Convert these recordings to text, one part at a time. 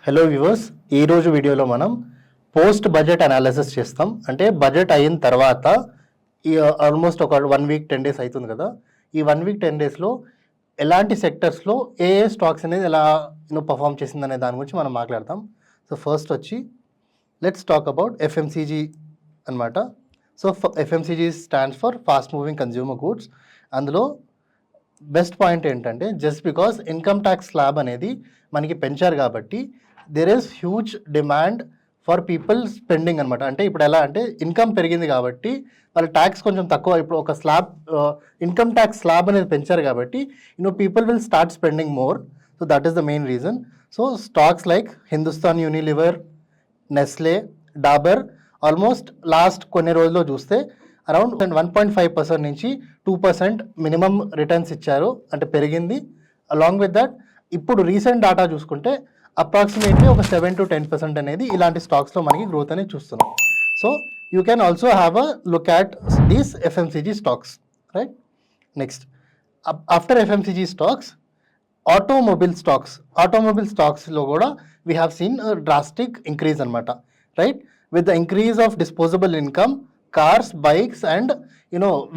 Hello viewers, ఈరోజు వీడియోలో మనం పోస్ట్ బడ్జెట్ అనాలిసిస్ చేస్తాం. అంటే బడ్జెట్ అయిన తర్వాత ఈ ఆల్మోస్ట్ ఒక 1 వీక్ 10 డేస్ అవుతుంది కదా. ఈ 1 వీక్ 10 డేస్లో ఎలాంటి సెక్టర్స్లో ఏ స్టాక్స్ అనేది ఎలా పర్ఫామ్ చేసిందనే దాని గురించి మనం మాట్లాడతాం. సో ఫస్ట్ వచ్చి లెట్స్ టాక్ అబౌట్ ఎఫ్ఎంసీజీ అనమాట. So FMCG stands for fast moving consumer goods. అందులో బెస్ట్ పాయింట్ ఏంటంటే just because income tax slab అనేది మనకి పెంచారు కాబట్టి there is huge demand for people spending అనమాట. అంటే ఇప్పుడు ఎలా అంటే ఇన్కమ్ పెరిగింది కాబట్టి వాళ్ళ ట్యాక్స్ కొంచెం తక్కువ. ఇప్పుడు ఒక స్లాబ్ ఇన్కమ్ ట్యాక్స్ స్లాబ్ అనేది పెంచారు కాబట్టి people will start spending more. So that is the main reason. So stocks like Hindustan Unilever, Nestle, Dabur almost last కొన్ని రోజుల్లో చూస్తే అరౌండ్ 1.5% నుంచి 2% మినిమం రిటర్న్స్ ఇచ్చారు, అంటే పెరిగింది. అలాంగ్ విత్ దట్ ఇప్పుడు రీసెంట్ డాటా చూసుకుంటే అప్రాక్సిమేట్లీ ఒక 7 to 10% అనేది ఇలాంటి స్టాక్స్లో మనకి గ్రోత్ అనేది చూస్తున్నాం. So you can also have a look at these FMCG stocks, right. Next after FMCG stocks automobile స్టాక్స్లో కూడా we have seen drastic increase అనమాట, right. With the increase of disposable income, cars, bikes and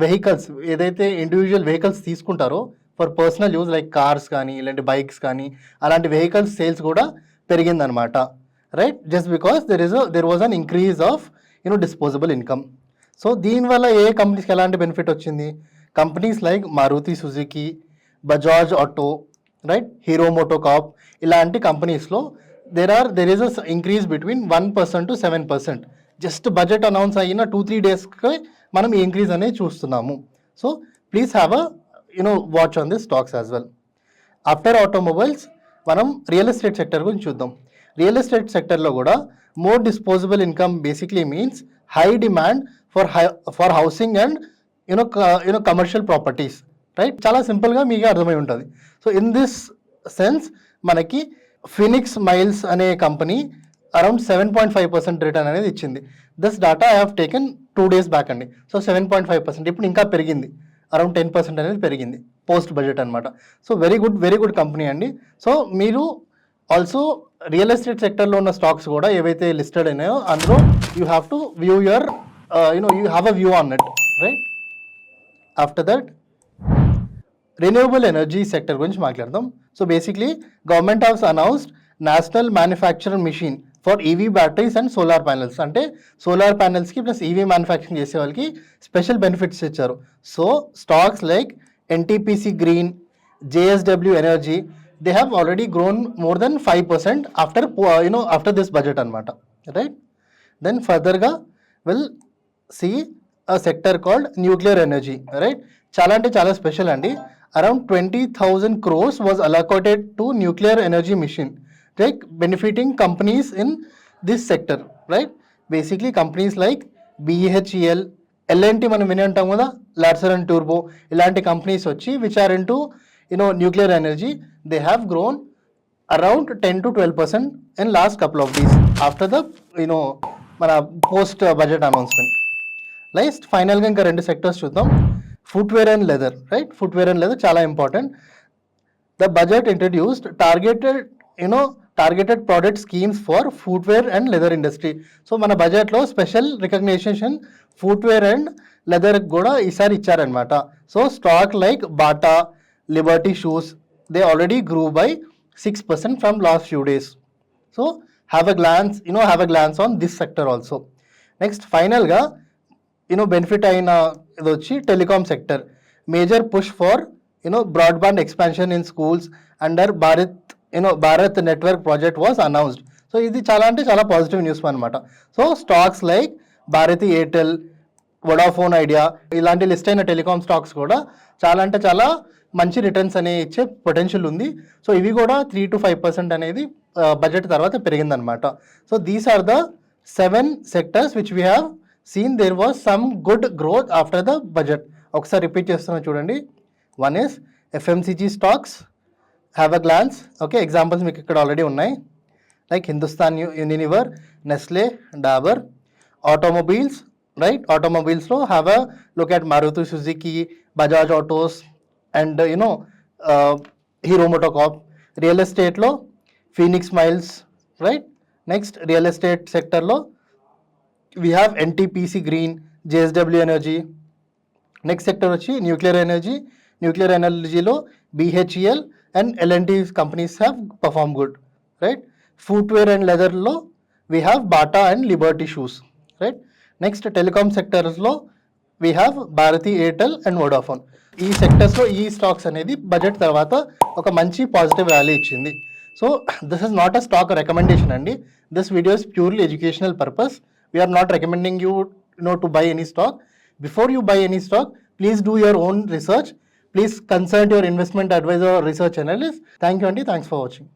vehicles, ఏదైతే individual vehicles తీసుకుంటారో for personal use like cars కానీ ఇలాంటి bikes కానీ అలాంటి vehicles sales కూడా పెరిగిందనమాట, right. Just because there was an increase of disposable income. So దీనివల్ల ఏ కంపెనీస్కి ఎలాంటి బెనిఫిట్ వచ్చింది? Companies like Maruti Suzuki, Bajaj auto, right, Hero MotoCorp ఇలాంటి కంపెనీస్లో there is a increase between 1% to 7%. Just budget announce అయిన 2-3 డేస్కి మనం ఈ ఇంక్రీజ్ అనేది చూస్తున్నాము. So please have a watch on this stocks as well. After automobiles మనం రియల్ ఎస్టేట్ సెక్టర్ గురించి చూద్దాం. రియల్ ఎస్టేట్ సెక్టర్లో కూడా more disposable income basically means high demand for housing and commercial properties, right. చాలా సింపుల్గా మీకు అర్థమై ఉంటుంది. సో ఇన్ దిస్ సెన్స్ మనకి ఫినిక్స్ మైల్స్ అనే కంపెనీ అరౌండ్ 7.5% రిటర్న్ అనేది ఇచ్చింది. This data I have taken 2 days back అండి. సో 7.5% ఇప్పుడు ఇంకా పెరిగింది, అరౌండ్ 10% అనేది పెరిగింది పోస్ట్ బడ్జెట్ అనమాట. సో వెరీ గుడ్ కంపెనీ అండి. సో మీరు ఆల్సో రియల్ ఎస్టేట్ సెక్టర్లో ఉన్న స్టాక్స్ కూడా ఏవైతే లిస్టెడ్ అయినాయో అందులో you have to view your you have a view on it, right. After that renewable energy sector గురించి మాట్లాడదాం. So basically government has announced national manufacturing mission for EV batteries and solar panels. అంటే solar ప్యానెల్స్కి plus EV manufacturing చేసే వాళ్ళకి special benefits ఇచ్చారు. So stocks like NTPC green, JSW energy, they have already grown more than 5% after this budget అనమాట, right. Then ఫర్దర్గా will see a sector called nuclear energy, right. చాలా అంటే చాలా special అండి. Around 20,000 crores was allocated to nuclear energy mission, right, benefiting companies in this sector, right. Basically companies like BHEL, L&T మనం విని ఉంటాం కదా, Larson and టూర్బో ఇలాంటి companies వచ్చి which are into nuclear energy, they have grown around 10 to 12% in last couple of days after the మన post budget announcement. Last ఫైనల్గా ఇంకా 2 sectors చూద్దాం. Footwear and leather, right. Footwear and leather చాలా important. The budget introduced targeted product schemes for footwear and leather industry. So మన బడ్జెట్లో special recognition footwear and leather కూడా ఈసారి ఇచ్చారనమాట. So stock like Bata, Liberty shoes, they already grew by 6% from last few days. So have a glance on this sector also. Next ఫైనల్గా benefit అయిన ఇది వచ్చి telecom sector. Major push for broadband expansion in schools under Bharat network project was announced. So ఇది చాలా అంటే చాలా positive news అనమాట. So stocks like Bharti Airtel, Vodafone Idea ఇలాంటి లిస్ట్ అయిన టెలికామ్ స్టాక్స్ కూడా చాలా అంటే చాలా మంచి రిటర్న్స్ అనేవి ఇచ్చే పొటెన్షియల్ ఉంది. సో ఇవి కూడా 3 to 5% అనేది బడ్జెట్ తర్వాత పెరిగిందనమాట. So these are the 7 sectors which we have seen there was some good growth after the budget. ఒకసారి రిపీట్ చేస్తున్నా చూడండి. One is FMCG stocks, have a glance, okay. Examples మీకు ఇక్కడ ఆల్రెడీ ఉన్నాయి like Hindustan Unilever, Nestle, Dabur. Automobiles, right. ఆటోమొబైల్స్లో have a look at Maruti Suzuki, Bajaj autos and Hero MotoCorp. Real ఎస్టేట్లో Phoenix Mills, right. Next real estate సెక్టర్లో we have NTPC green, JSW energy. Next sector వచ్చి nuclear energy. Nuclear ఎనర్జీలో BHEL and L&T companies have perform good, right. Footwear and లెదర్లో we have Bata and Liberty shoes, right. Next telecom సెక్టర్స్లో we have Bharti Airtel and Vodafone. ఈ సెక్టర్స్లో ఈ stocks అనేది budget తర్వాత ఒక మంచి పాజిటివ్ ర్యాలీ ఇచ్చింది. So this is not a stock recommendation అండి. This video is purely educational purpose. We are not recommending you to buy any stock. Before you buy any stock, please do your own research. Please consult your investment advisor or research analyst. Thank you, Andy. Thanks for watching.